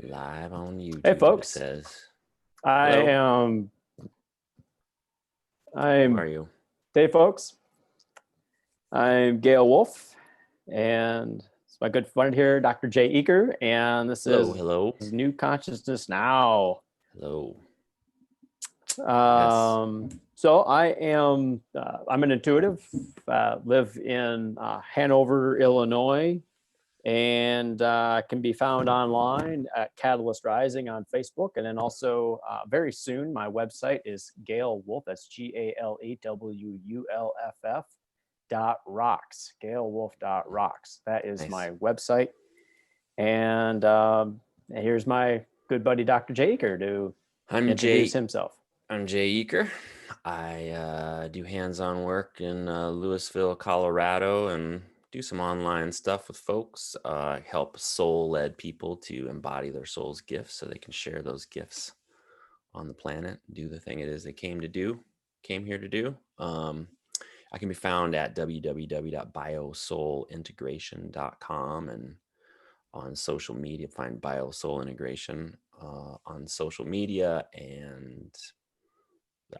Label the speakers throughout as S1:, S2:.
S1: Live on YouTube,
S2: Hey,
S1: it
S2: folks.
S1: says.
S2: I
S1: Hello.
S2: am.
S1: Who are
S2: I'm.
S1: you?
S2: Hey, folks. I'm Gail Wolf, and it's my good friend here, Dr. Jay Eaker, and this
S1: Hello,
S2: is
S1: hello,
S2: New Consciousness Now.
S1: hello. Yes.
S2: So I am. I'm an intuitive. Live in Hanover, Illinois, and can be found online at Catalyst Rising on Facebook. And then also very soon, my website is Gail Wolf. That's GALEWULFF.rocks. GailWolf.rocks. That is
S1: Nice.
S2: my website. And here's my good buddy, Dr. Jay Eaker, to introduce himself.
S1: I'm Jay Eaker. I do hands-on work in Louisville, Colorado, and do some online stuff with folks. Help soul-led people to embody their soul's gifts so they can share those gifts on the planet, do the thing it is they came here to do. I can be found at www.biosoulintegration.com and on social media. Find BioSoul Integration on social media, and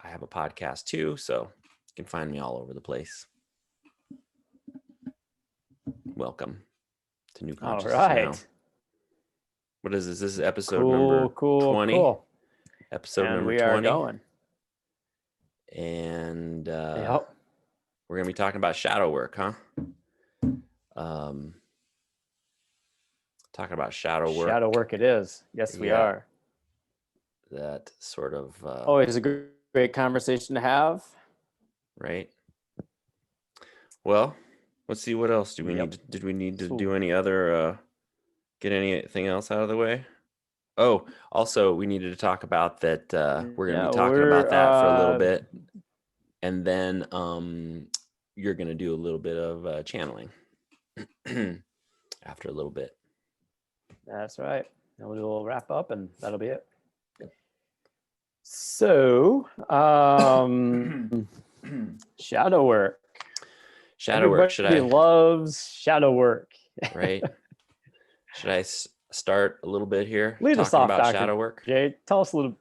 S1: I have a podcast too, so you can find me all over the place. Welcome to New Consciousness Now. What is this? This is episode number 20.
S2: Cool.
S1: Episode
S2: And
S1: number
S2: we
S1: 20.
S2: are going.
S1: And
S2: Yep.
S1: we're going to be talking about shadow work, huh? Talking about shadow work.
S2: Shadow work it is. Yes, we are.
S1: That sort of...
S2: always a great conversation to have.
S1: Right. Well, let's see what else do we need. Did we need to do any other... get anything else out of the way? Oh, also, we needed to talk about that. We're going to be talking about that for a little bit. And then you're going to do a little bit of channeling after a little bit.
S2: That's right. And we'll wrap up and that'll be it. So, shadow work.
S1: Shadow work.
S2: Everybody loves shadow work.
S1: Right. Should I start a little bit here?
S2: Lead us off,
S1: about
S2: Dr.
S1: shadow work?
S2: Jay, tell us a little.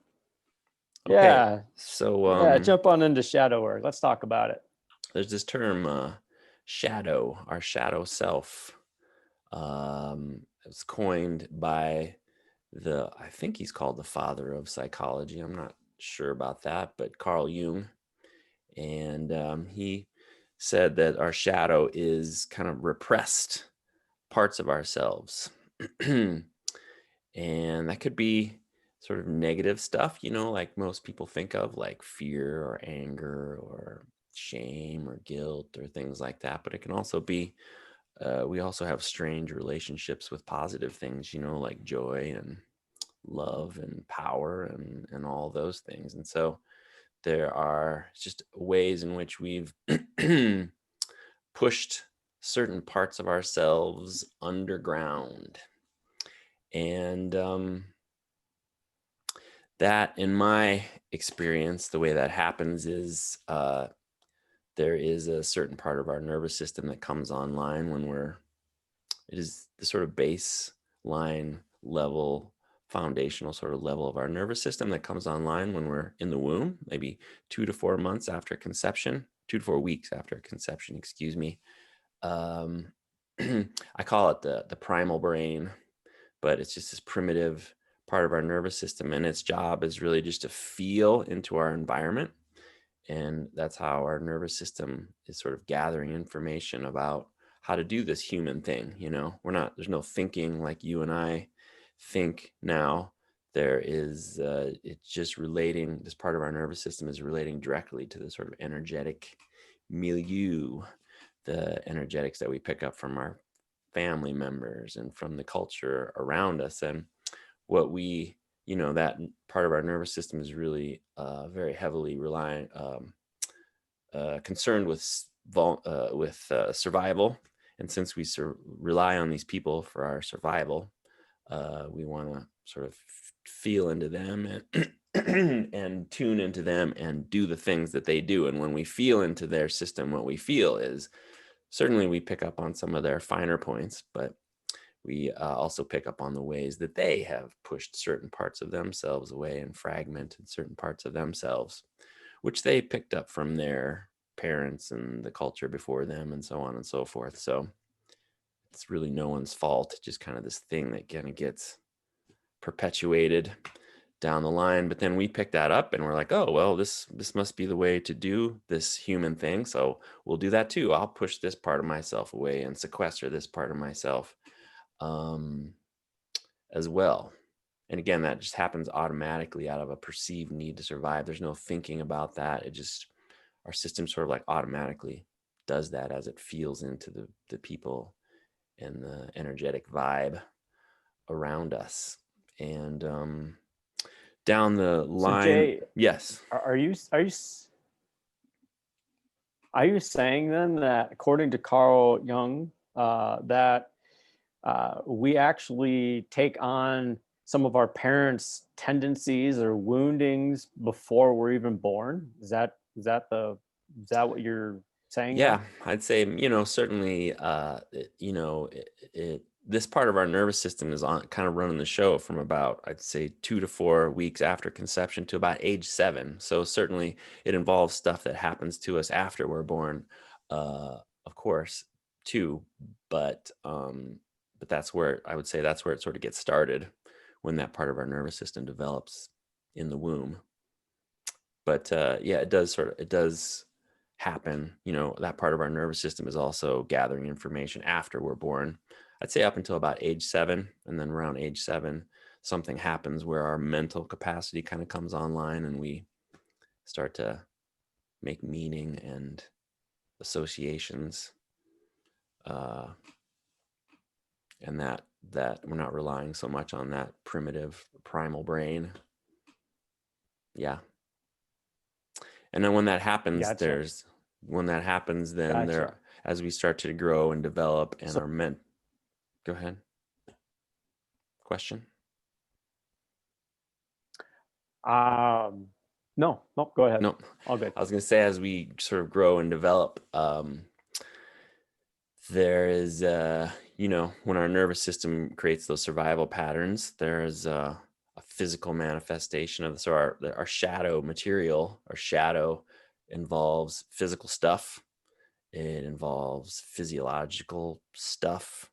S1: Okay.
S2: Yeah.
S1: So
S2: jump on into shadow work. Let's talk about it.
S1: There's this term, shadow, our shadow self. It was coined by I think he's called the father of psychology. I'm not sure about that, but Carl Jung. And he said that our shadow is kind of repressed parts of ourselves. And that could be sort of negative stuff, like most people think of, like fear or anger or shame or guilt or things like that. But it can also be, we also have strange relationships with positive things, like joy and love and power and all those things. And so there are just ways in which we've pushed certain parts of ourselves underground. And that, in my experience, the way that happens is there is a certain part of our nervous system that comes online when it is the sort of baseline level, foundational sort of level of our nervous system that comes online when we're in the womb, maybe 2 to 4 months after conception, 2 to 4 weeks after conception, excuse me. I call it the primal brain, but it's just this primitive part of our nervous system, and its job is really just to feel into our environment. And that's how our nervous system is sort of gathering information about how to do this human thing. There's no thinking like you and I think now. There is, it's just relating, this part of our nervous system is relating directly to the sort of energetic milieu, the energetics that we pick up from our family members and from the culture around us. And what we, that part of our nervous system is really very heavily concerned with survival. And since we rely on these people for our survival, we want to sort of feel into them and tune into them and do the things that they do. And when we feel into their system, what we feel is, certainly we pick up on some of their finer points, but we also pick up on the ways that they have pushed certain parts of themselves away and fragmented certain parts of themselves, which they picked up from their parents and the culture before them and so on and so forth. So it's really no one's fault, just kind of this thing that kind of gets perpetuated down the line. But then we pick that up and we're like, oh well, this must be the way to do this human thing, so we'll do that too. I'll push this part of myself away and sequester this part of myself, um, as well. And again, that just happens automatically out of a perceived need to survive. There's no thinking about that. It just, our system sort of like automatically does that as it feels into the people and the energetic vibe around us. And down the
S2: So
S1: line,
S2: Jay,
S1: yes.
S2: are you saying then that according to Carl Jung, that we actually take on some of our parents' tendencies or woundings before we're even born? Is that what you're saying
S1: Yeah,
S2: then?
S1: I'd say, certainly, this part of our nervous system is on kind of running the show from about, I'd say, 2 to 4 weeks after conception to about age 7. So certainly it involves stuff that happens to us after we're born, of course, too. But that's where I would say that's where it sort of gets started, when that part of our nervous system develops in the womb. But yeah, it does happen. That part of our nervous system is also gathering information after we're born. I'd say up until about age 7, and then around age 7 something happens where our mental capacity kind of comes online and we start to make meaning and associations, uh, and that we're not relying so much on that primitive primal brain. Yeah. And then when that happens,
S2: Gotcha.
S1: then
S2: Gotcha.
S1: there, as we start to grow and develop and
S2: So,
S1: are meant. Go ahead. Question?
S2: no, no, go ahead.
S1: No,
S2: All good.
S1: I was going to say, as we sort of grow and develop, there is, when our nervous system creates those survival patterns, there's a physical manifestation of, so our shadow material, our shadow involves physical stuff. It involves physiological stuff,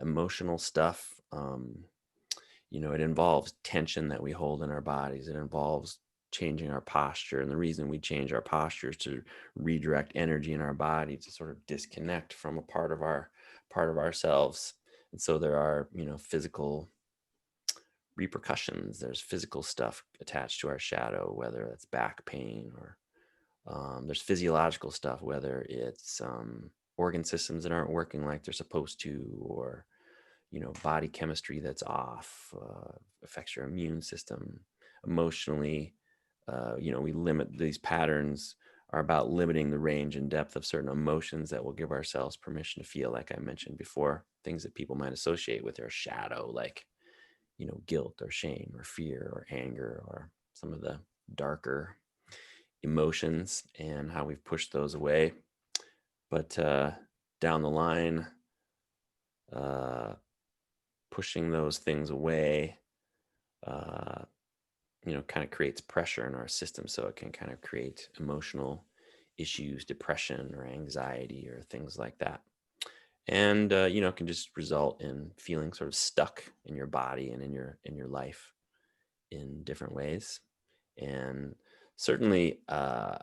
S1: emotional stuff. It involves tension that we hold in our bodies. It involves changing our posture. And the reason we change our posture is to redirect energy in our body to sort of disconnect from a part of ourselves. And so there are, physical repercussions. There's physical stuff attached to our shadow, whether it's back pain, or there's physiological stuff, whether it's organ systems that aren't working like they're supposed to, or body chemistry that's off, affects your immune system. Emotionally, we limit these patterns, are about limiting the range and depth of certain emotions that will give ourselves permission to feel, like I mentioned before, things that people might associate with their shadow, like guilt or shame or fear or anger, or some of the darker emotions, and how we've pushed those away. But down the line, uh, pushing those things away, uh, kind of creates pressure in our system. So it can kind of create emotional issues, depression or anxiety or things like that. And, can just result in feeling sort of stuck in your body and in your life in different ways. And certainly, the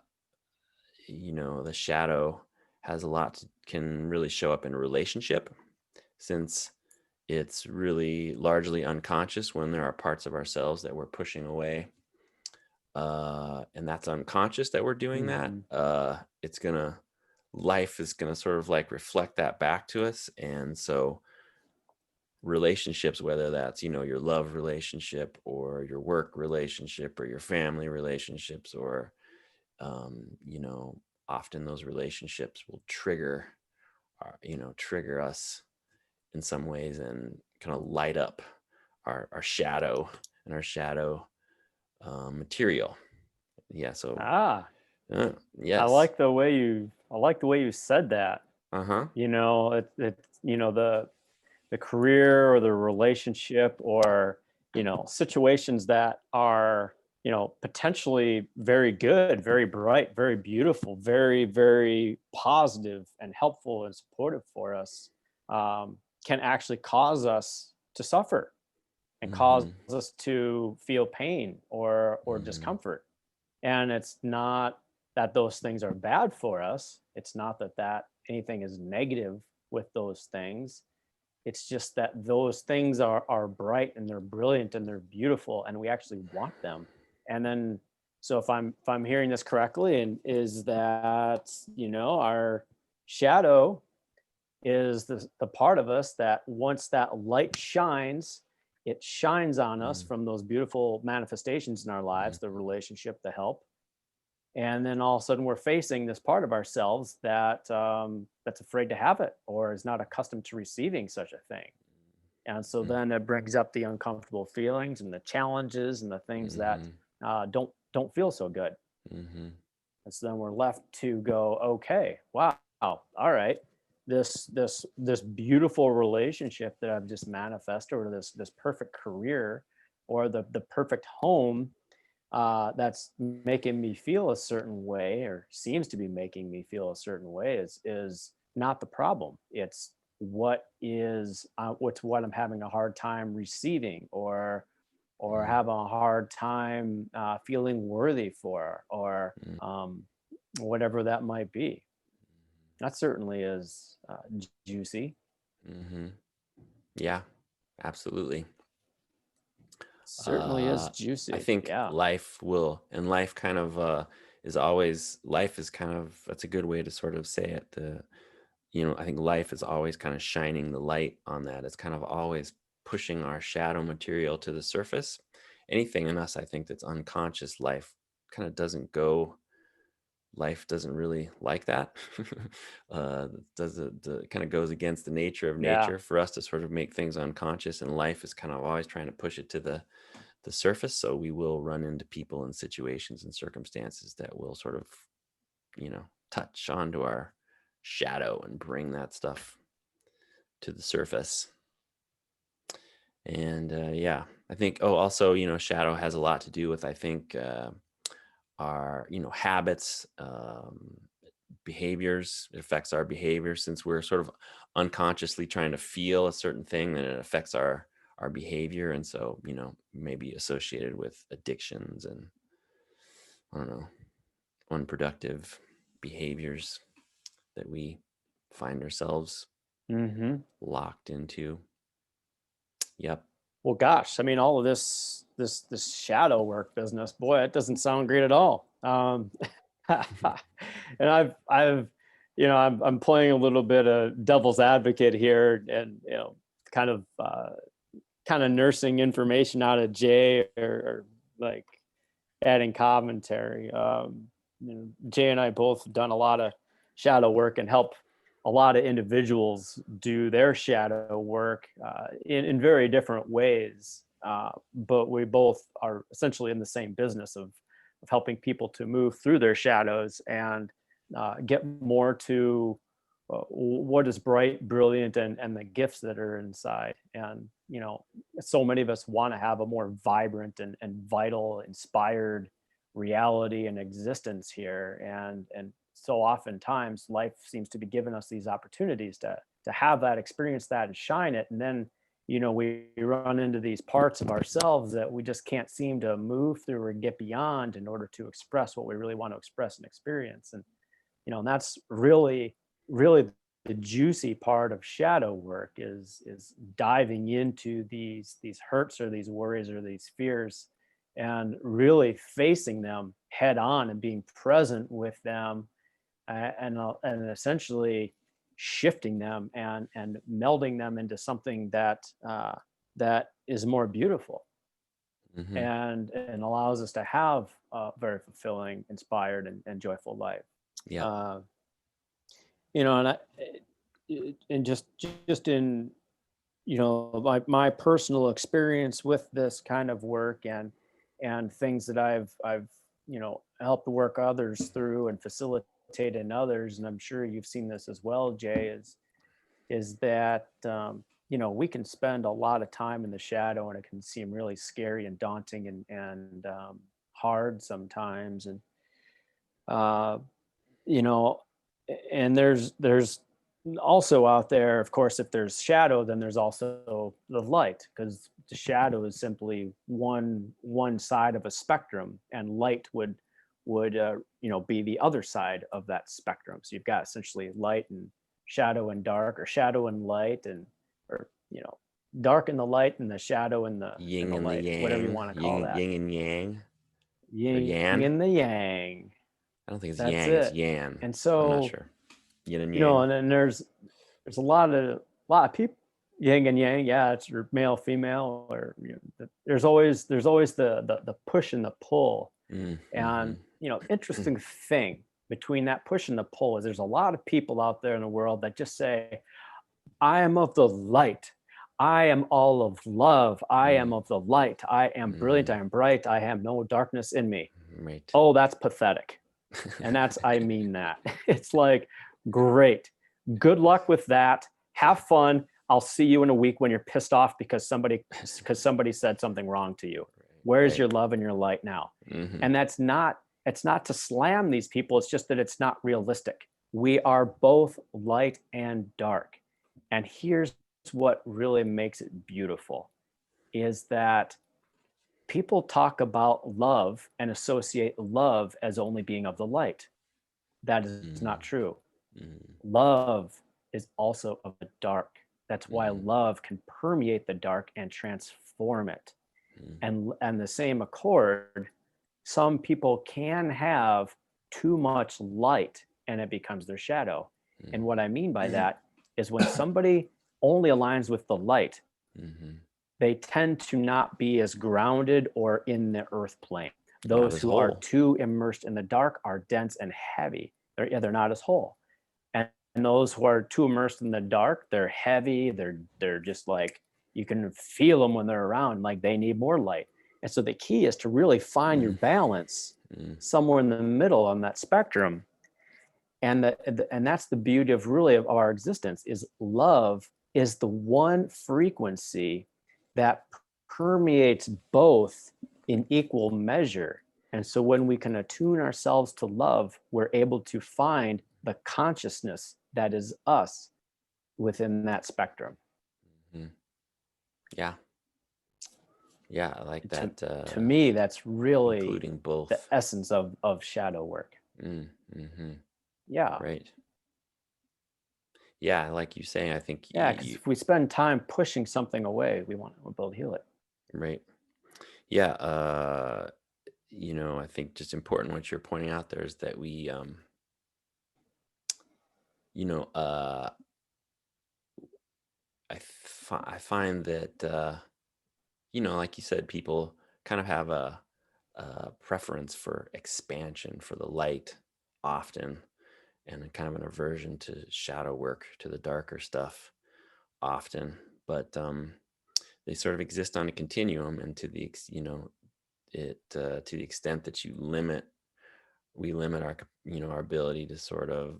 S1: shadow has a lot can really show up in a relationship, since it's really largely unconscious when there are parts of ourselves that we're pushing away, and that's unconscious that we're doing that.
S2: Mhm.
S1: Life is gonna sort of like reflect that back to us. And so relationships, whether that's your love relationship or your work relationship or your family relationships, or often those relationships will trigger us in some ways, and kind of light up our shadow and our shadow material. Yeah. So
S2: Ah,
S1: yes.
S2: I like the way you said that.
S1: Uh-huh.
S2: It, the the career or the relationship, or situations that are potentially very good, very bright, very beautiful, very, very positive and helpful and supportive for us, can actually cause us to suffer and cause
S1: Mhm.
S2: us to feel pain or
S1: Mhm.
S2: discomfort. And it's not that those things are bad for us. It's not that anything is negative with those things. It's just that those things are bright and they're brilliant and they're beautiful and we actually want them. And then, so if I'm hearing this correctly, and is that our shadow is the part of us that once that light shines, it shines on us
S1: Mhm.
S2: from those beautiful manifestations in our lives, the relationship, the help, and then all of a sudden we're facing this part of ourselves that's afraid to have it or is not accustomed to receiving such a thing. And so
S1: Mhm.
S2: then it brings up the uncomfortable feelings and the challenges and the things that
S1: Mhm.
S2: don't feel so good.
S1: Mhm.
S2: And so then we're left to go, okay, wow, all right, this beautiful relationship that I've just manifested, or this perfect career, or the perfect home, that's making me feel a certain way, or seems to be making me feel a certain way, is not the problem. It's what's what I'm having a hard time receiving, or
S1: Mhm.
S2: have a hard time feeling worthy for, or
S1: Mhm.
S2: whatever that might be. That certainly is juicy.
S1: Mhm. Yeah, absolutely.
S2: Certainly is
S1: I
S2: juicy.
S1: think
S2: Yeah.
S1: life will, and life kind of is always, life is kind of, that's a good way to sort of say it. I think life is always kind of shining the light on that. It's kind of always pushing our shadow material to the surface. Anything in us, I think, that's unconscious, life kind of doesn't go, life doesn't really like that. uh does it kind of goes against the nature of
S2: Yeah.
S1: nature for us to sort of make things unconscious, and life is kind of always trying to push it to the surface. So we will run into people and situations and circumstances that will sort of, touch onto our shadow and bring that stuff to the surface. And yeah, I think, oh, also, shadow has a lot to do with, I think, our, habits, behaviors. It affects our behavior since we're sort of unconsciously trying to feel a certain thing, and it affects our behavior. And so, maybe associated with addictions and, I don't know, unproductive behaviors that we find ourselves
S2: Hmm.
S1: locked into. Yep.
S2: Well, gosh, I mean, all of this shadow work business, boy, it doesn't sound great at all. And I'm playing a little bit of devil's advocate here, and kind of kind of nursing information out of Jay, or like adding commentary. Jay and I both done a lot of shadow work and help a lot of individuals do their shadow work in very different ways. But we both are essentially in the same business of helping people to move through their shadows and get more to what is bright, brilliant, and the gifts that are inside. And, so many of us want to have a more vibrant and vital, inspired reality and existence here. And so oftentimes life seems to be giving us these opportunities to have that, experience that, and shine it. And then, we run into these parts of ourselves that we just can't seem to move through or get beyond in order to express what we really want to express and experience. And that's really the juicy part of shadow work, is diving into these hurts or these worries or these fears, and really facing them head on and being present with them, and essentially shifting them and melding them into something that is more beautiful,
S1: Hmm.
S2: and allows us to have a very fulfilling, inspired, and joyful life.
S1: Yep.
S2: uh, and and just in my personal experience with this kind of work, and things that I've helped work others through and facilitate in others, and I'm sure you've seen this as well, Jay, is that we can spend a lot of time in the shadow, and it can seem really scary and daunting and hard sometimes. And uh, you know, and there's also out there, of course, if there's shadow, then there's also the light, because the shadow is simply one side of a spectrum, and light would be the other side of that spectrum. So you've got essentially light and shadow and dark, or shadow and light, and or dark and the light, and the shadow and the
S1: Yin and the
S2: light, whatever you
S1: yang,
S2: want to call
S1: yin,
S2: that.
S1: yin and yang, or
S2: Yin
S1: yan.
S2: and the yang.
S1: I don't think it's
S2: That's
S1: yang, it's
S2: it.
S1: yan.
S2: And
S1: I'm not
S2: so,
S1: sure. Yin and yang.
S2: and then there's a lot of people, yin and yang. Yeah, it's your male, female, or there's always the push and the pull. And interesting thing between that push and the pull is there's a lot of people out there in the world that just say, I am of the light. I am all of love. I am of the light. I am brilliant. I am bright. I have no darkness in me.
S1: Right.
S2: Oh, that's pathetic. And I mean that. It's like, great. Good luck with that. Have fun. I'll see you in a week when you're pissed off because somebody said something wrong to you. Where's your love and your light now? And it's not to slam these people. It's just that it's not realistic. We are both light and dark. And here's what really makes it beautiful is that people talk about love and associate love as only being of the light. That is not true. Love is also of the dark. That's why love can permeate the dark and transform it. And the same accord, some people can have too much light and it becomes their shadow. And what I mean by that is when somebody only aligns with the light, they tend to not be as grounded or in the earth plane. Those who are too immersed in the dark are dense and heavy. They're not as whole. And those who are too immersed in the dark, they're heavy. They're just like, you can feel them when they're around, like they need more light. And so the key is to really find your balance somewhere in the middle on that spectrum. And that's the beauty of our existence, is love is the one frequency that permeates both in equal measure. And so when we can attune ourselves to love, we're able to find the consciousness that is us within that spectrum.
S1: Yeah. Yeah, I like that.
S2: To me, that's really
S1: including both.
S2: the essence of shadow work. Yeah.
S1: Right. Yeah, like you saying, I think.
S2: Yeah, because if we spend time pushing something away, we want to be able to heal it.
S1: Right. Yeah. I think just important what you're pointing out there is that we, I find that, like you said, people kind of have a preference for expansion for the light often, and a kind of an aversion to shadow work, to the darker stuff often. But they sort of exist on a continuum, and to the extent that we limit our our ability to sort of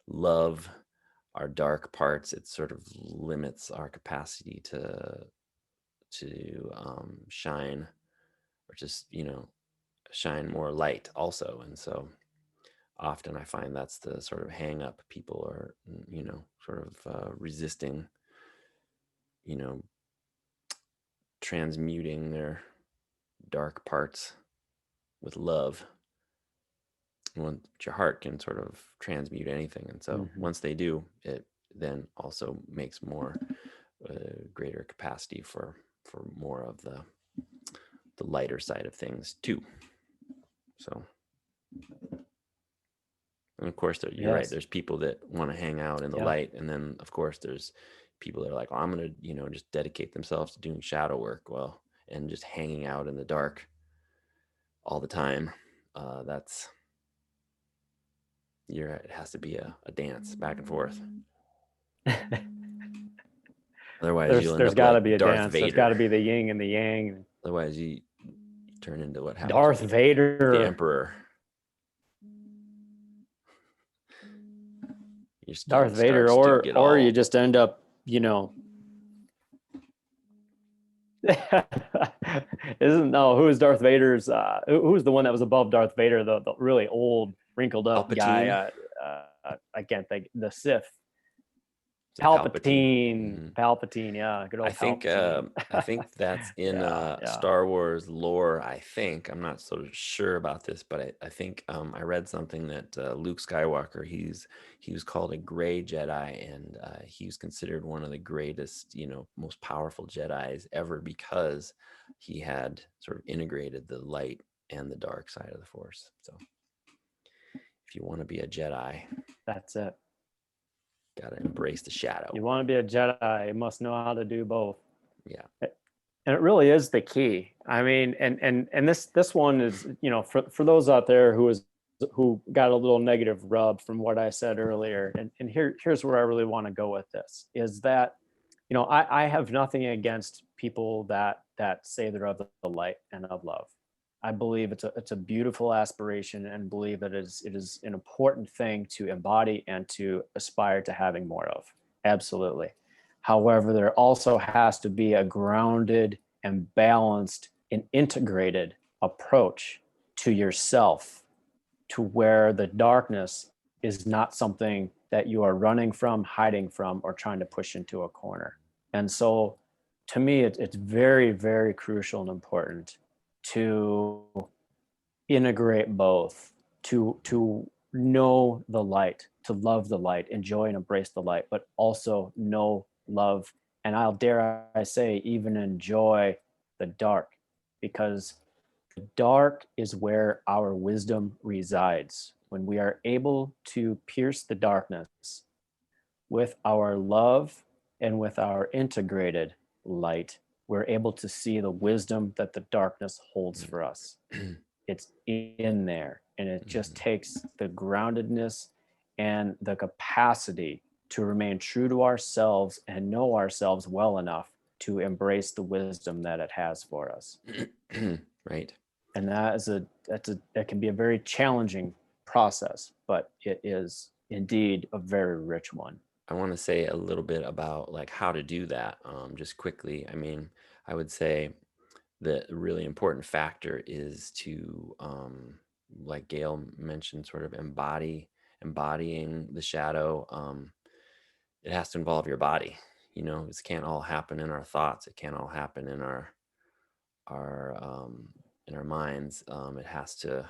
S1: love our dark parts. It sort of limits our capacity to shine, or just shine more light also. And so often I find that's the sort of hang up. People are sort of resisting transmuting their dark parts with love. Your heart can sort of transmute anything, and so once they do, it then also makes more greater capacity for more of the lighter side of things too. So, and of course, you're right. There's people that want to hang out in the light, and then of course there's people that are like, "Oh, I'm gonna just dedicate themselves to doing shadow work." Well, and just hanging out in the dark all the time. That's it has to be a dance back and forth. Otherwise,
S2: there's got to be a
S1: Darth
S2: dance.
S1: Vader.
S2: There's got to be the yin and the yang.
S1: Otherwise, you turn into what happens.
S2: Darth Vader,
S1: the Emperor.
S2: Darth Vader, or you just end up you know, isn't no who is Darth Vader's who's the one that was above Darth Vader, the really old wrinkled up guy,
S1: Palpatine.
S2: I can't think, the Sith.
S1: Is it Palpatine?
S2: Palpatine,
S1: Hmm.
S2: Palpatine, yeah, good old Palpatine.
S1: I think that's in
S2: Yeah, yeah.
S1: Star Wars lore. I think I'm not so sure about this, but I think I read something that Luke Skywalker, he was called a gray Jedi, and he was considered one of the greatest, most powerful Jedis ever because he had sort of integrated the light and the dark side of the Force. So if you want to be a Jedi,
S2: That's it.
S1: got to embrace the shadow.
S2: You want to be a Jedi, you must know how to do both.
S1: Yeah.
S2: And it really is the key. I mean, and this one is, for those out there who got a little negative rub from what I said earlier, and here's where I really want to go with this, is that, I have nothing against people that say they're of the light and of love. I believe it's a beautiful aspiration, and believe that it is an important thing to embody and to aspire to having more of. Absolutely. However, there also has to be a grounded and balanced and integrated approach to yourself, to where the darkness is not something that you are running from, hiding from, or trying to push into a corner. And so to me, it's very, very crucial and important to integrate both, to know the light, to love the light, enjoy and embrace the light, but also know, love, and I'll dare I say even enjoy the dark, because the dark is where our wisdom resides. When we are able to pierce the darkness with our love and with our integrated light, we're able to see the wisdom that the darkness holds for us. It's in there, and it just takes the groundedness and the capacity to remain true to ourselves and know ourselves well enough to embrace the wisdom that it has for us.
S1: Right.
S2: And that can be a very challenging process, but it is indeed a very rich one.
S1: I want to say a little bit about like how to do that, just quickly. I mean, I would say the really important factor is to, like Gail mentioned, sort of embodying the shadow. It has to involve your body. This can't all happen in our thoughts. It can't all happen our in our minds. It has to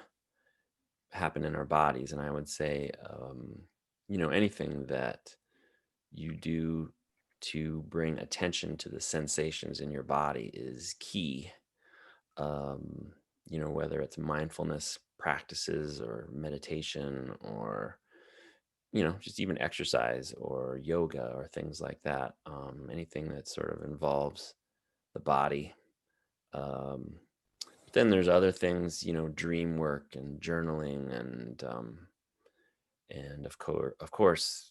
S1: happen in our bodies. And I would say, anything that you do to bring attention to the sensations in your body is key. Whether it's mindfulness practices or meditation or, just even exercise or yoga or things like that. Anything that sort of involves the body. Um, then there's other things, dream work and journaling and of course,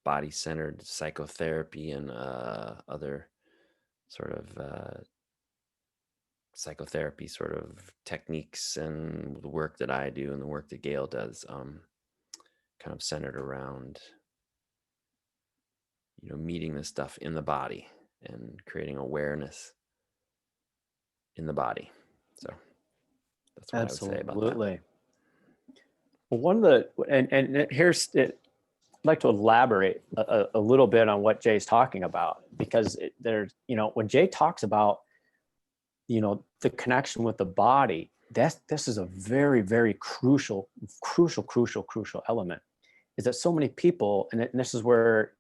S1: body-centered psychotherapy and other sort of psychotherapy sort of techniques, and the work that I do and the work that Gail does, kind of centered around, meeting this stuff in the body and creating awareness in the body. So that's what I would say about that.
S2: Absolutely. Well, one of the and here's it. I'd like to elaborate a little bit on what Jay's talking about, because there's, when Jay talks about, the connection with the body, this is a very, very crucial element. Is that so many people, and this is where,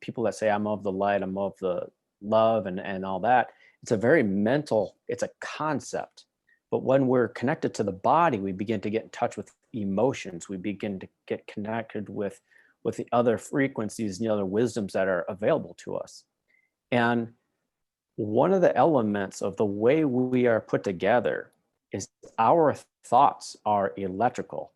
S2: people that say I'm of the light, I'm of the love, and all that, it's a very mental, it's a concept. But when we're connected to the body, we begin to get in touch with emotions. We begin to get connected with the other frequencies and the other wisdoms that are available to us. And one of the elements of the way we are put together is our thoughts are electrical.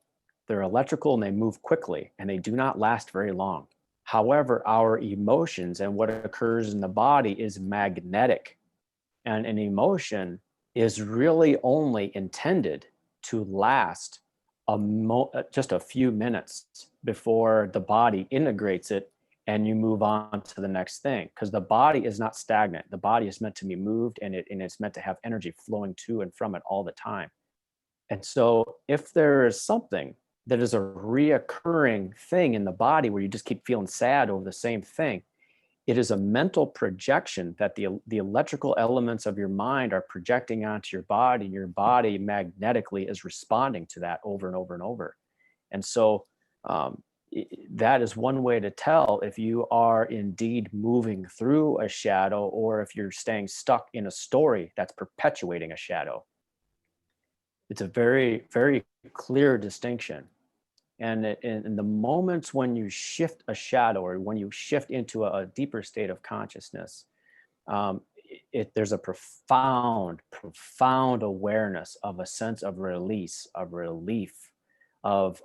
S2: They're electrical and they move quickly and they do not last very long. However, our emotions and what occurs in the body is magnetic. And an emotion is really only intended to last just a few minutes before the body integrates it and you move on to the next thing, because the body is not stagnant. The body is meant to be moved, and it's meant to have energy flowing to and from it all the time. And so if there is something that is a reoccurring thing in the body where you just keep feeling sad over the same thing, it is a mental projection that the electrical elements of your mind are projecting onto your body, and your body magnetically is responding to that over and over and over. And so that is one way to tell if you are indeed moving through a shadow, or if you're staying stuck in a story that's perpetuating a shadow. It's a very, very clear distinction. And in the moments when you shift a shadow, or when you shift into a deeper state of consciousness, there's a profound, profound awareness of a sense of release, of relief, of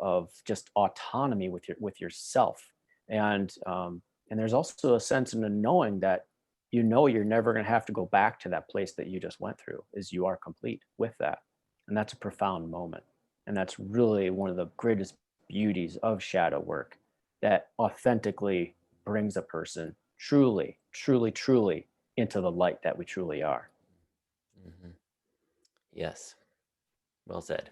S2: just autonomy with yourself. And there's also a sense in the knowing that you're never going to have to go back to that place that you just went through, is you are complete with that. And that's a profound moment. And that's really one of the greatest beauties of shadow work, that authentically brings a person truly, truly, truly into the light that we truly are.
S1: Mhm. Yes. Well said.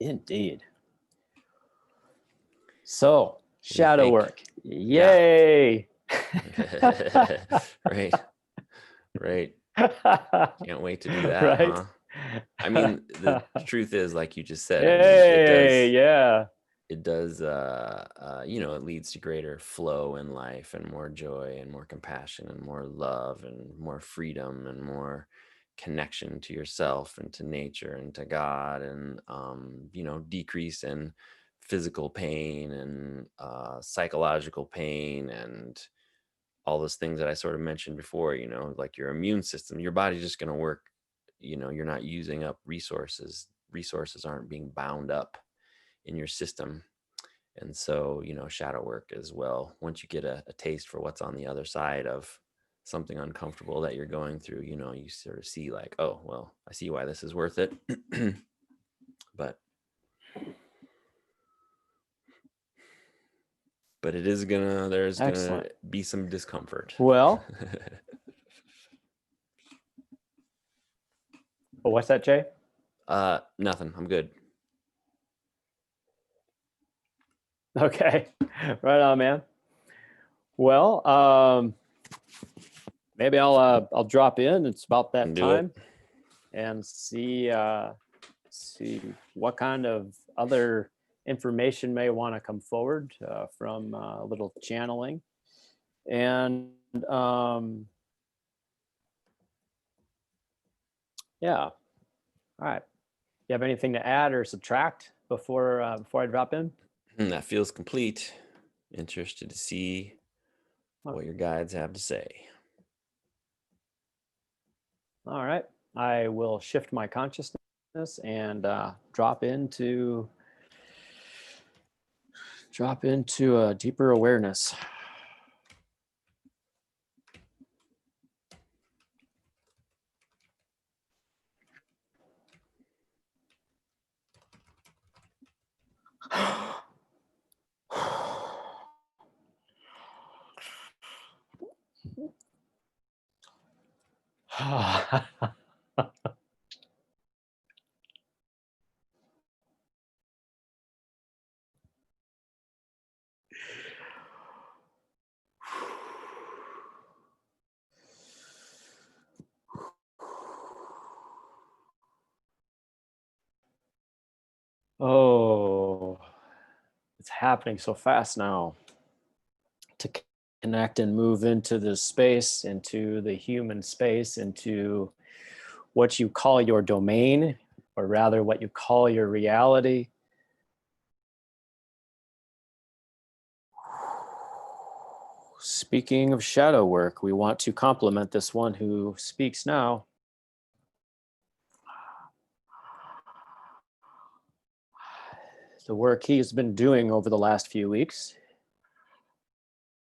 S2: Indeed. So,
S1: What do you
S2: shadow
S1: think?
S2: work.
S1: Yeah.
S2: Yay.
S1: Right. Right. Can't wait to do that,
S2: Right.
S1: huh? I mean, the truth is, like you just said, I mean,
S2: Hey, yeah.
S1: it does, it leads to greater flow in life, and more joy and more compassion and more love and more freedom and more connection to yourself and to nature and to God, and, decrease in physical pain and psychological pain, and all those things that I sort of mentioned before, like your immune system, your body's just going to work, you're not using up resources. Resources aren't being bound up in your system. And so, shadow work as well. Once you get a taste for what's on the other side of something uncomfortable that you're going through, you sort of see like, oh, well, I see why this is worth it. but there's gonna
S2: Excellent.
S1: be some discomfort.
S2: Well, what's that, Jay?
S1: Nothing. I'm good.
S2: Okay. Right on, man. Well, maybe I'll drop in. It's about that
S1: Do it.
S2: time, and see what kind of other information may want to come forward from a little channeling. And yeah. All right. You have anything to add or subtract before I drop in?
S1: That feels complete. Interested to see what your guides have to say.
S2: All right. I will shift my consciousness and drop into a deeper awareness. Oh, it's happening so fast now. To connect and move into this space, into the human space, into what you call your domain, or rather what you call your reality. Speaking of shadow work, we want to compliment this one who speaks now. The work he's been doing over the last few weeks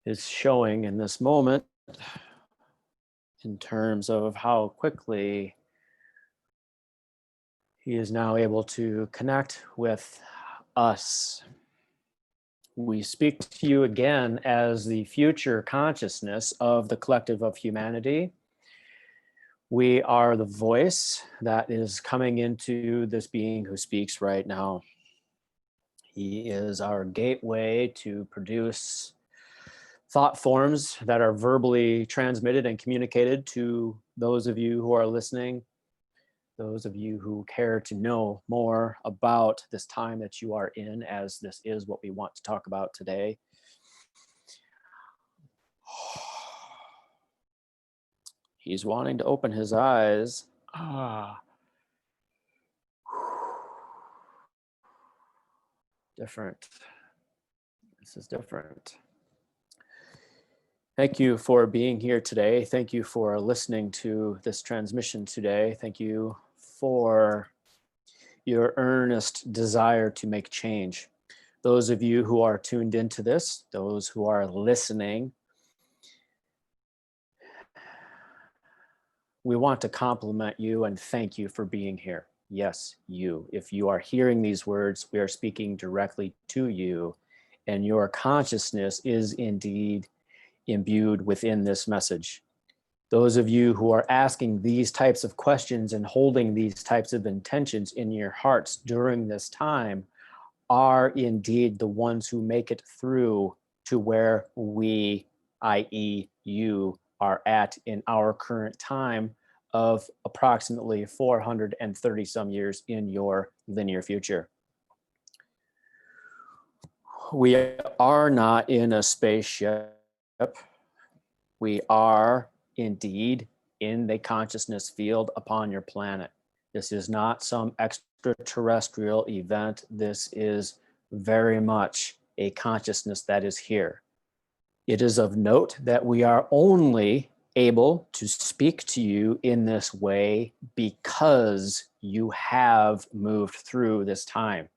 S2: is showing in this moment, in terms of how quickly He is now able to connect with us. We speak to you again as the future consciousness of the collective of humanity. We are the voice that is coming into this being who speaks right now. He is our gateway to produce thought forms that are verbally transmitted and communicated to those of you who are listening, those of you who care to know more about this time that you are in, as this is what we want to talk about today. He's wanting to open his eyes. Different. This is different. Thank you for being here today. Thank you for listening to this transmission today. Thank you for your earnest desire to make change. Those of you who are tuned into this, those who are listening, we want to compliment you and thank you for being here. Yes, you. If you are hearing these words, we are speaking directly to you, and your consciousness is indeed imbued within this message. Those of you who are asking these types of questions and holding these types of intentions in your hearts during this time are indeed the ones who make it through to where we, i.e. you, are at in our current time of approximately 430 some years in your linear future. We are not in a spaceship. We are indeed in the consciousness field upon your planet. This is not some extraterrestrial event. This is very much a consciousness that is here. It is of note that we are only able to speak to you in this way because you have moved through this time.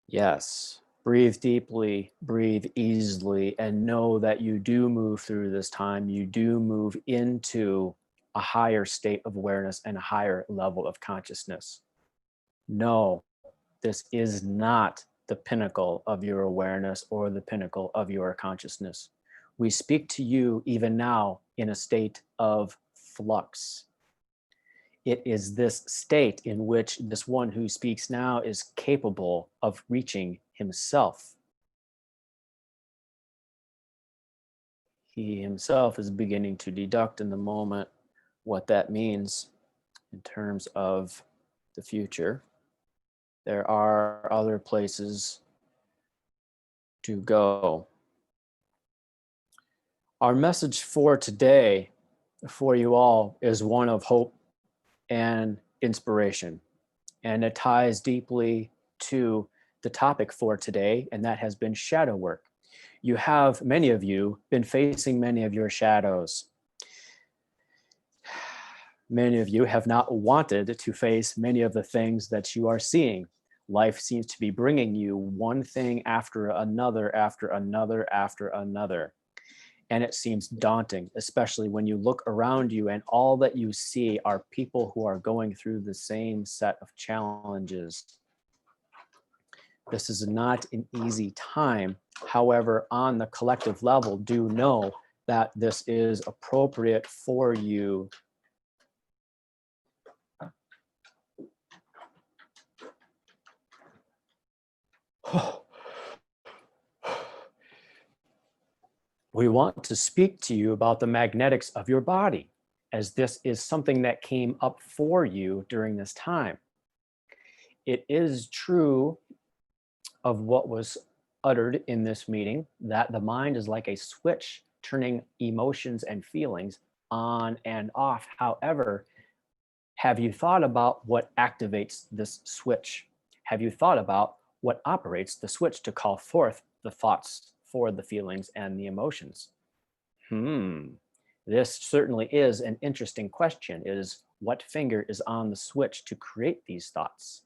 S2: Yes. Breathe deeply, breathe easily, and know that you do move through this time. You do move into a higher state of awareness and a higher level of consciousness. No, this is not the pinnacle of your awareness or the pinnacle of your consciousness. We speak to you even now in a state of flux. It is this state in which this one who speaks now is capable of reaching himself. He himself is beginning to deduct in the moment what that means in terms of the future. There are other places to go. Our message for today, for you all, is one of hope and inspiration. And it ties deeply to the topic for today, and that has been shadow work. You have, many of you, been facing many of your shadows. Many of you have not wanted to face many of the things that you are seeing. Life seems to be bringing you one thing after another, after another, after another. And it seems daunting, especially when you look around you and all that you see are people who are going through the same set of challenges. This is not an easy time. However, on the collective level, do know that this is appropriate for you. We want to speak to you about the magnetics of your body, as this is something that came up for you during this time. It is true of what was uttered in this meeting that the mind is like a switch turning emotions and feelings on and off. However, have you thought about what activates this switch? Have you thought about what operates the switch to call forth the thoughts for the feelings and the emotions? This certainly is an interesting question, is what finger is on the switch to create these thoughts?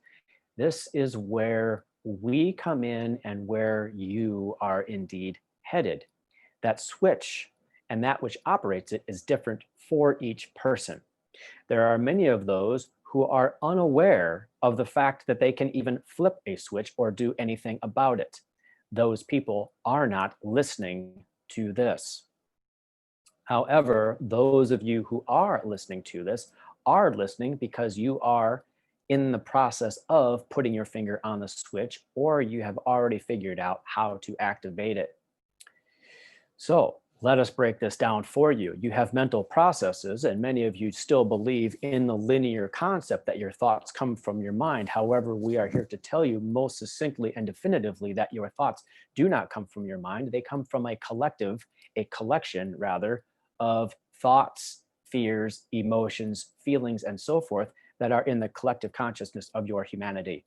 S2: This is where we come in and where you are indeed headed. That switch and that which operates it is different for each person. There are many of those who are unaware of the fact that they can even flip a switch or do anything about it. Those people are not listening to this. However, those of you who are listening to this are listening because you are in the process of putting your finger on the switch, or you have already figured out how to activate it. So let us break this down for you. You have mental processes, and many of you still believe in the linear concept that your thoughts come from your mind. However, we are here to tell you most succinctly and definitively that your thoughts do not come from your mind. They come from a collection rather, of thoughts, fears, emotions, feelings, and so forth that are in the collective consciousness of your humanity.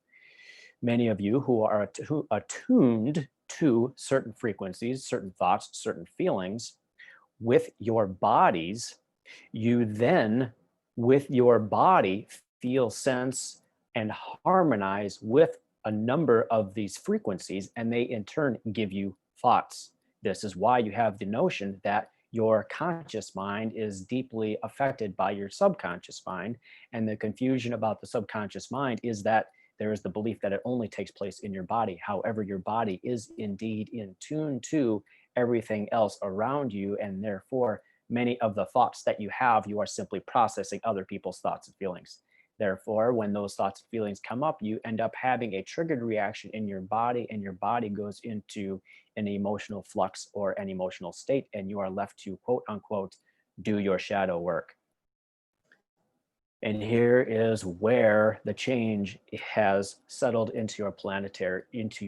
S2: Many of you who are attuned to certain frequencies, certain thoughts, certain feelings with your bodies, you then, with your body, feel, sense, and harmonize with a number of these frequencies, and they in turn give you thoughts. This is why you have the notion that your conscious mind is deeply affected by your subconscious mind. And the confusion about the subconscious mind is that there is the belief that it only takes place in your body. However, your body is indeed in tune to everything else around you. And therefore, many of the thoughts that you have, you are simply processing other people's thoughts and feelings. Therefore, when those thoughts and feelings come up, you end up having a triggered reaction in your body, and your body goes into an emotional flux or an emotional state, and you are left to, quote unquote, do your shadow work. And here is where the change has settled into your planet and into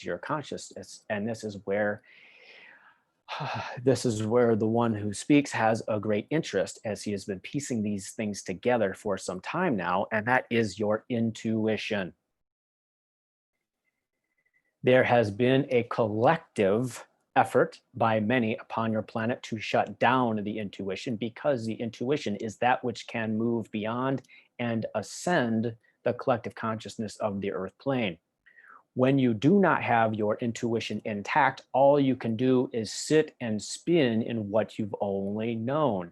S2: your consciousness. And this is where the one who speaks has a great interest, as he has been piecing these things together for some time now, and that is your intuition. There has been a collective effort by many upon your planet to shut down the intuition, because the intuition is that which can move beyond and ascend the collective consciousness of the earth plane. When you do not have your intuition intact, all you can do is sit and spin in what you've only known.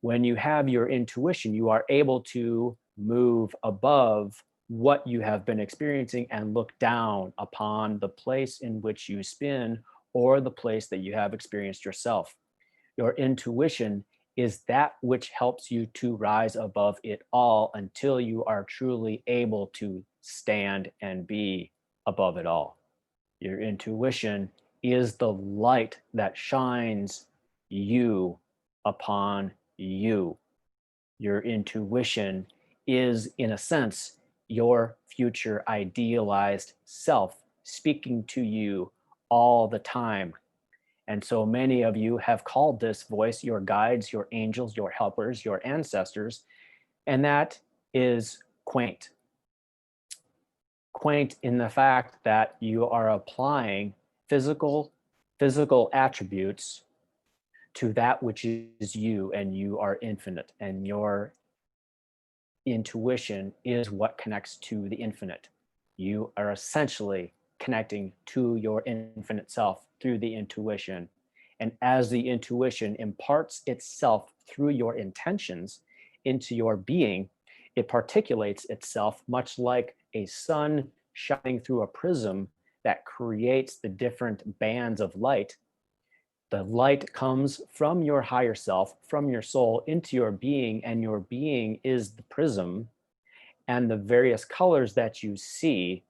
S2: When you have your intuition, you are able to move above what you have been experiencing and look down upon the place in which you spin, or the place that you have experienced yourself. Your intuition is that which helps you to rise above it all until you are truly able to stand and be above it all. Your intuition is the light that shines you upon you. Your intuition is, in a sense, your future idealized self speaking to you all the time. And so many of you have called this voice your guides, your angels, your helpers, your ancestors, and that is quaint. Quaint in the fact that you are applying physical attributes to that which is you, and you are infinite, and your intuition is what connects to the infinite. You are essentially connecting to your infinite self through the intuition. And as the intuition imparts itself through your intentions into your being, it particulates itself much like a sun shining through a prism that creates the different bands of light. The light comes from your higher self, from your soul, into your being, and your being is the prism. And the various colors that you see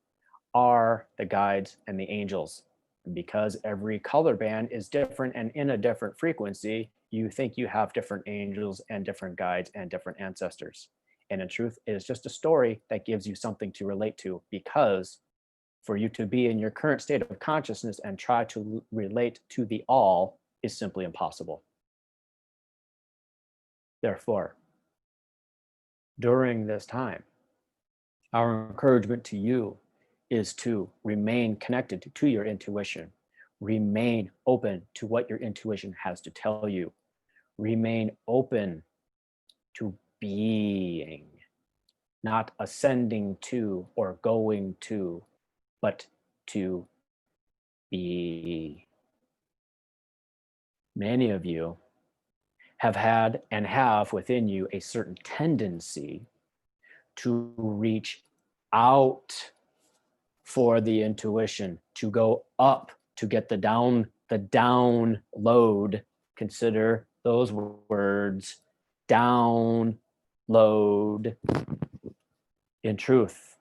S2: are the guides and the angels. And because every color band is different and in a different frequency, you think you have different angels and different guides and different ancestors. And in truth, it is just a story that gives you something to relate to, because for you to be in your current state of consciousness and try to relate to the all is simply impossible. Therefore, during this time, our encouragement to you is to remain connected to your intuition, remain open to what your intuition has to tell you, remain open to being, not ascending to or going to, but to be. Many of you have had and have within you a certain tendency to reach out for the intuition, to go up, to get the download. Consider those words, download. In truth,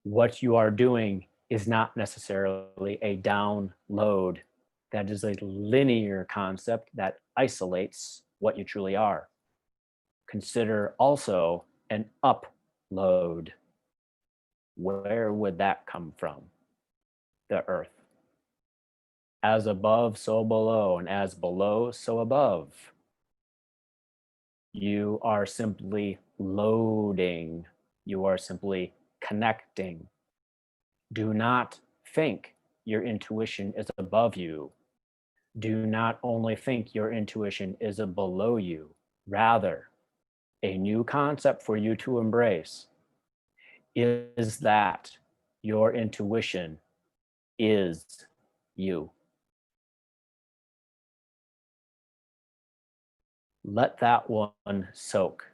S2: what you are doing is not necessarily a download. That is a linear concept that isolates what you truly are. Consider also an upload. Where would that come from? The earth. As above, so below, and as below, so above. You are simply loading. You are simply connecting. Do not think your intuition is above you. Do not only think your intuition is below you. Rather, a new concept for you to embrace is that your intuition is you. Let that one soak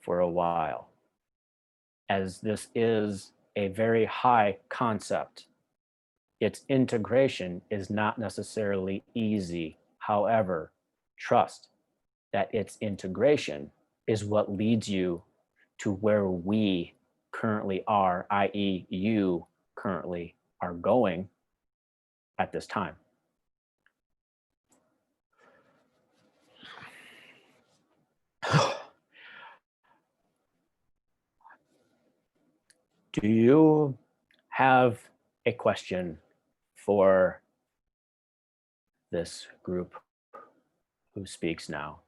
S2: for a while, as this is a very high concept. Its integration is not necessarily easy. However, trust that its integration is what leads you to where we currently are, i.e., you currently are going at this time. Do you have a question for this group who speaks now?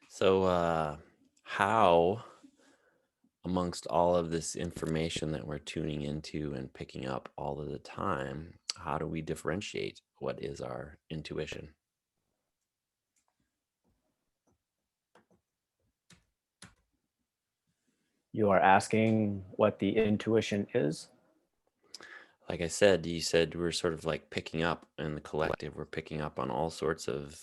S1: So, how, amongst all of this information that we're tuning into and picking up all of the time, how do we differentiate what is our intuition?
S2: You are asking what the intuition is?
S1: Like I said, you said we're sort of like picking up in the collective, we're picking up on all sorts of,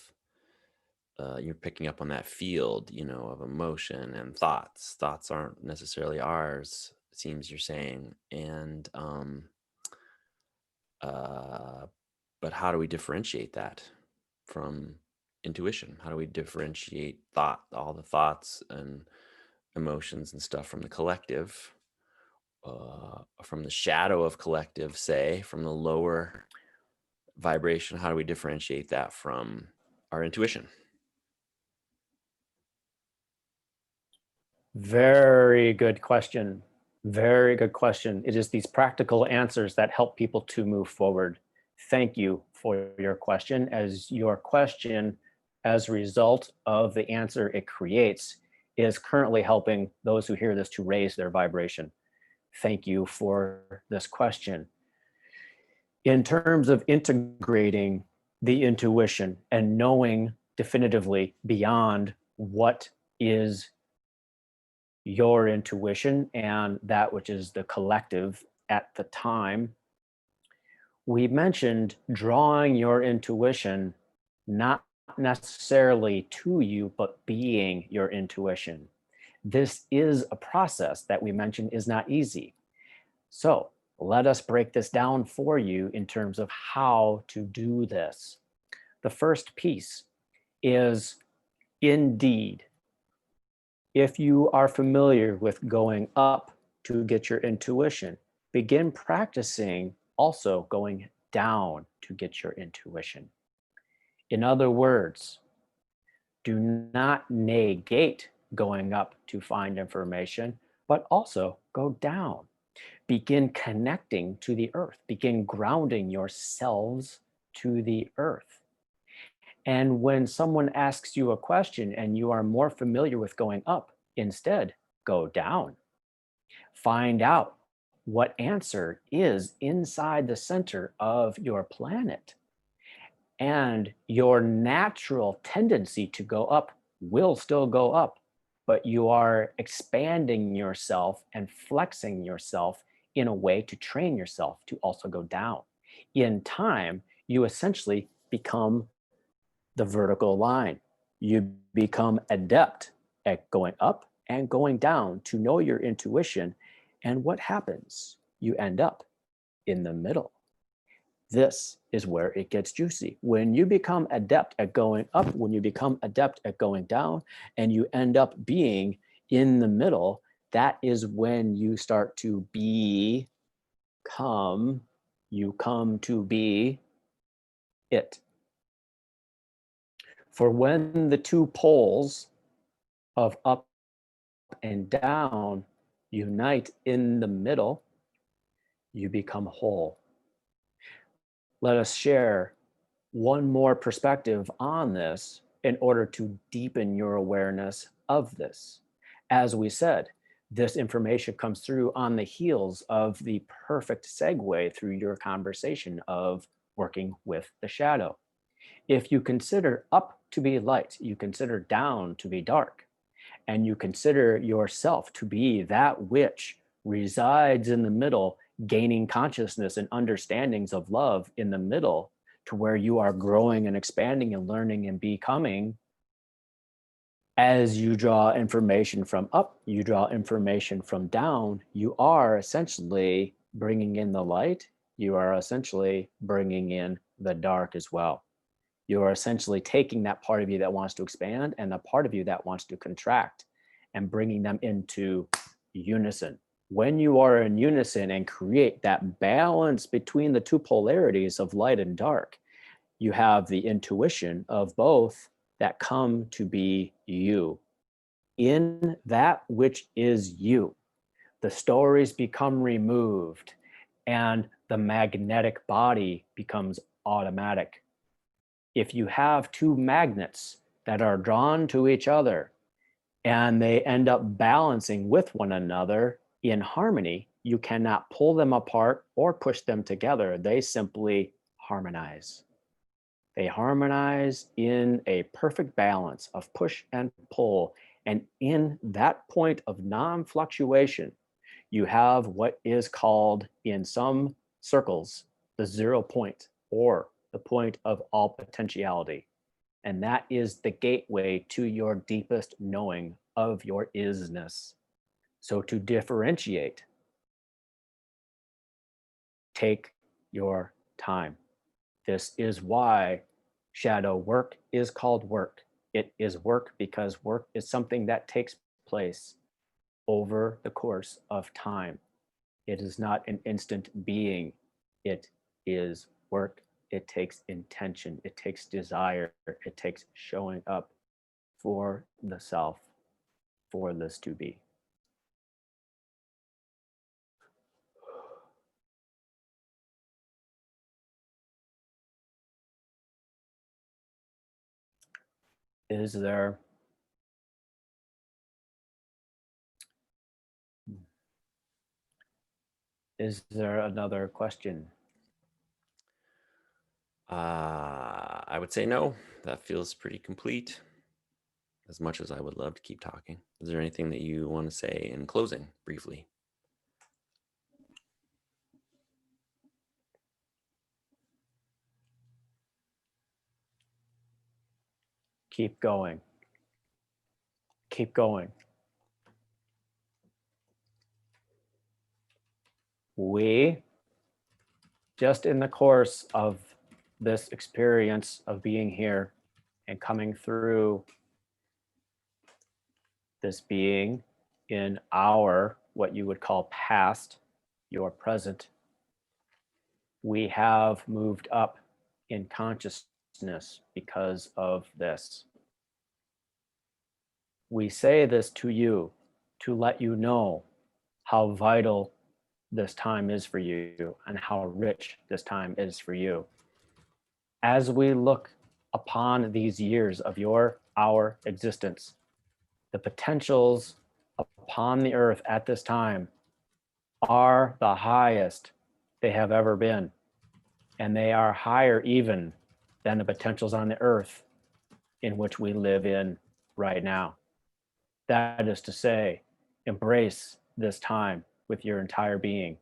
S1: you're picking up on that field, of emotion and thoughts. Thoughts aren't necessarily ours, it seems you're saying. And, uh, but how do we differentiate that from intuition? How do we differentiate all the thoughts and emotions and stuff from the collective, from the shadow of collective, say, from the lower vibration? How do we differentiate that from our intuition?
S2: Very good question. Very good question. It is these practical answers that help people to move forward. Thank you for your question. As your question, as a result of the answer it creates, is currently helping those who hear this to raise their vibration. Thank you for this question. In terms of integrating the intuition and knowing definitively beyond what is your intuition and that which is the collective at the time, we mentioned drawing your intuition not necessarily to you, but being your intuition. This is a process that we mentioned is not easy. So let us break this down for you in terms of how to do this. The first piece is indeed, if you are familiar with going up to get your intuition, begin practicing also going down to get your intuition. In other words, do not negate going up to find information, but also go down. Begin connecting to the earth, begin grounding yourselves to the earth. And when someone asks you a question and you are more familiar with going up, instead go down. Find out what answer is inside the center of your planet. And your natural tendency to go up will still go up, but you are expanding yourself and flexing yourself in a way to train yourself to also go down. In time, you essentially become the vertical line. You become adept at going up and going down to know your intuition. And what happens? You end up in the middle. This is where it gets juicy. When you become adept at going up, when you become adept at going down, and you end up being in the middle, that is when you start to become, you come to be it. For when the two poles of up and down unite in the middle, you become whole. Let us share one more perspective on this in order to deepen your awareness of this. As we said, this information comes through on the heels of the perfect segue through your conversation of working with the shadow. If you consider up to be light, you consider down to be dark, and you consider yourself to be that which resides in the middle, gaining consciousness and understandings of love in the middle, to where you are growing and expanding and learning and becoming. As you draw information from up, you draw information from down, you are essentially bringing in the light, you are essentially bringing in the dark as well. You are essentially taking that part of you that wants to expand and the part of you that wants to contract and bringing them into unison. When you are in unison and create that balance between the two polarities of light and dark, you have the intuition of both that come to be you. In that which is you, the stories become removed and the magnetic body becomes automatic. If you have two magnets that are drawn to each other and they end up balancing with one another in harmony, you cannot pull them apart or push them together. They simply harmonize. They harmonize in a perfect balance of push and pull. And in that point of non fluctuation, you have what is called in some circles the 0 point, or the point of all potentiality. And that is the gateway to your deepest knowing of your isness. So to differentiate, take your time. This is why shadow work is called work. It is work because work is something that takes place over the course of time. It is not an instant being. It is work. It takes intention. It takes desire. It takes showing up for the self, for this to be. Is there another question?
S1: I would say no. That feels pretty complete. As much as I would love to keep talking. Is there anything that you want to say in closing briefly?
S2: Keep going. Keep going. We, just in the course of this experience of being here and coming through this being in our, what you would call past, your present, we have moved up in consciousness because of this. We say this to you to let you know how vital this time is for you and how rich this time is for you. As we look upon these years of our existence, the potentials upon the earth at this time are the highest they have ever been. And they are higher even than the potentials on the earth in which we live in right now. That is to say, embrace this time with your entire being.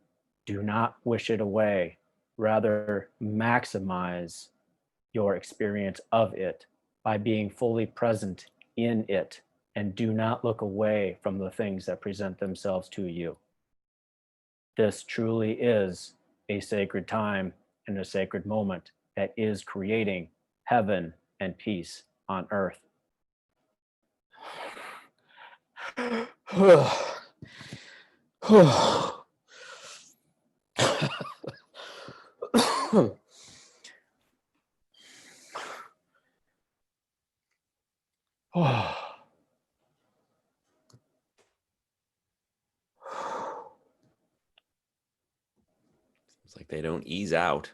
S2: Do not wish it away. Rather, maximize your experience of it by being fully present in it and do not look away from the things that present themselves to you. This truly is a sacred time and a sacred moment that is creating heaven and peace on earth.
S1: It's like they don't ease out.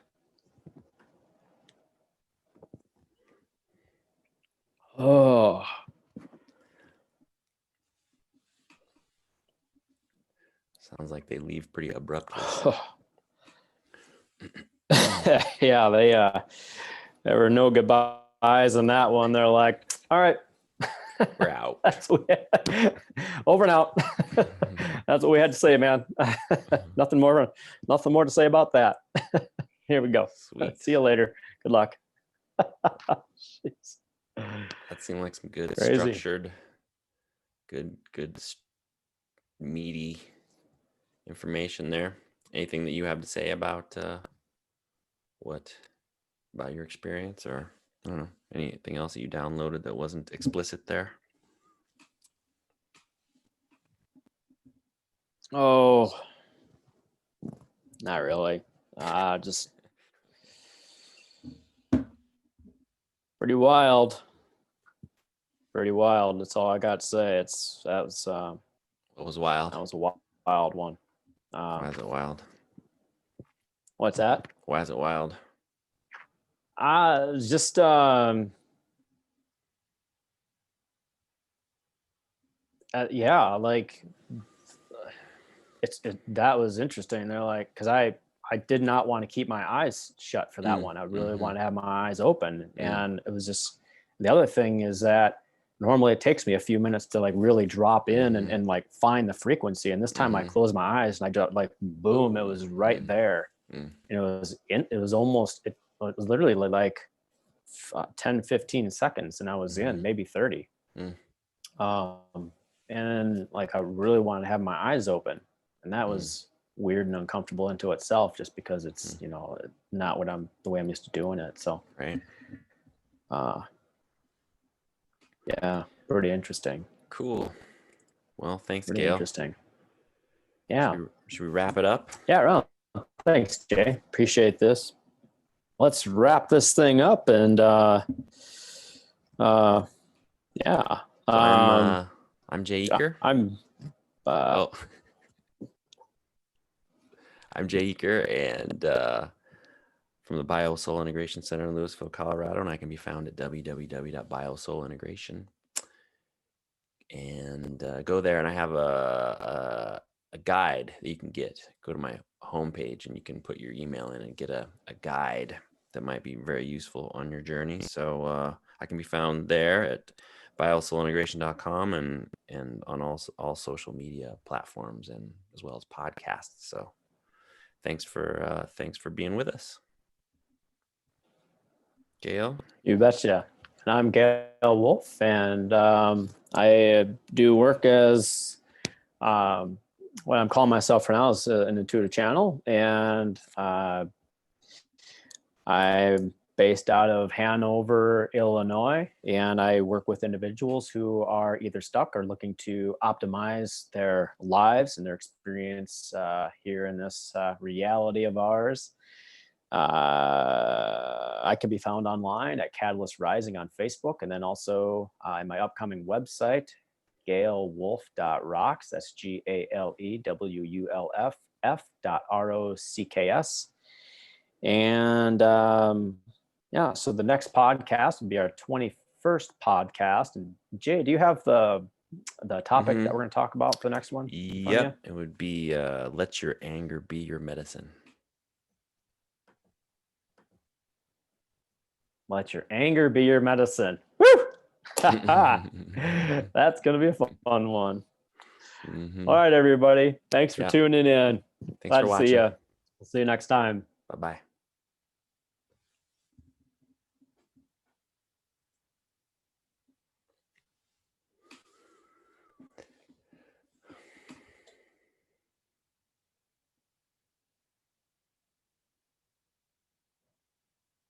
S2: Oh.
S1: Sounds like they leave pretty abruptly.
S2: Yeah, there were no goodbyes on that one. They're like, all right,
S1: We're out.
S2: that's what over and out. That's what we had to say, man. Nothing more to say about that. Here we go.
S1: Sweet.
S2: See you later. Good luck. Jeez.
S1: That seemed like some good
S2: Crazy.
S1: structured, good meaty information there. Anything that you have to say about about your experience, or I don't know, anything else that you downloaded that wasn't explicit there?
S2: Oh, not really. Just pretty wild. Pretty wild. That's all I got to say. That was
S1: What was wild?
S2: That was a wild one.
S1: Why is it wild?
S2: What's that?
S1: Why is it wild?
S2: Just yeah, like that was interesting. They're like, because I did not want to keep my eyes shut for that one. I really want to have my eyes open, and it was just the other thing is that normally it takes me a few minutes to like really drop in and like find the frequency, and this time I closed my eyes and I just like boom, it was right there. And it was almost it was literally like 10-15 seconds and I was in, maybe 30. And like I really wanted to have my eyes open, and that was weird and uncomfortable into itself, just because it's not the way I'm used to doing it. So
S1: right.
S2: Yeah, pretty interesting.
S1: Cool. Well, thanks,
S2: Pretty
S1: Gail.
S2: interesting. Yeah.
S1: Should we wrap it up?
S2: Yeah, well, thanks, Jay. Appreciate this. Let's wrap this thing up, and yeah.
S1: So I'm Jay Eaker.
S2: I'm
S1: I'm Jay Eaker, and from the BioSoul Integration Center in Louisville, Colorado, and I can be found at www.biosoulintegration. And go there, and I have a guide that you can get. Go to my homepage, and you can put your email in and get a guide that might be very useful on your journey. So I can be found there at biosoulintegration.com and on all social media platforms, and as well as podcasts. So thanks for being with us, Gail.
S2: You betcha. And I'm Gail Wolf, and I do work as what I'm calling myself for now is an intuitive channel, and I'm based out of Hanover, Illinois, and I work with individuals who are either stuck or looking to optimize their lives and their experience here in this reality of ours. I can be found online at Catalyst Rising on Facebook, and then also in my upcoming website, gailwolf.rocks. That's GALEWULF.ROCKS. And yeah, so the next podcast will be our 21st podcast. And Jay, do you have the topic that we're going to talk about for the next one?
S1: Yep, it would be let your anger be your medicine.
S2: Let your anger be your medicine. Woo! That's going to be a fun one. All right, everybody. Thanks for tuning in.
S1: Thanks for watching.
S2: See you. We'll see you next time.
S1: Bye-bye.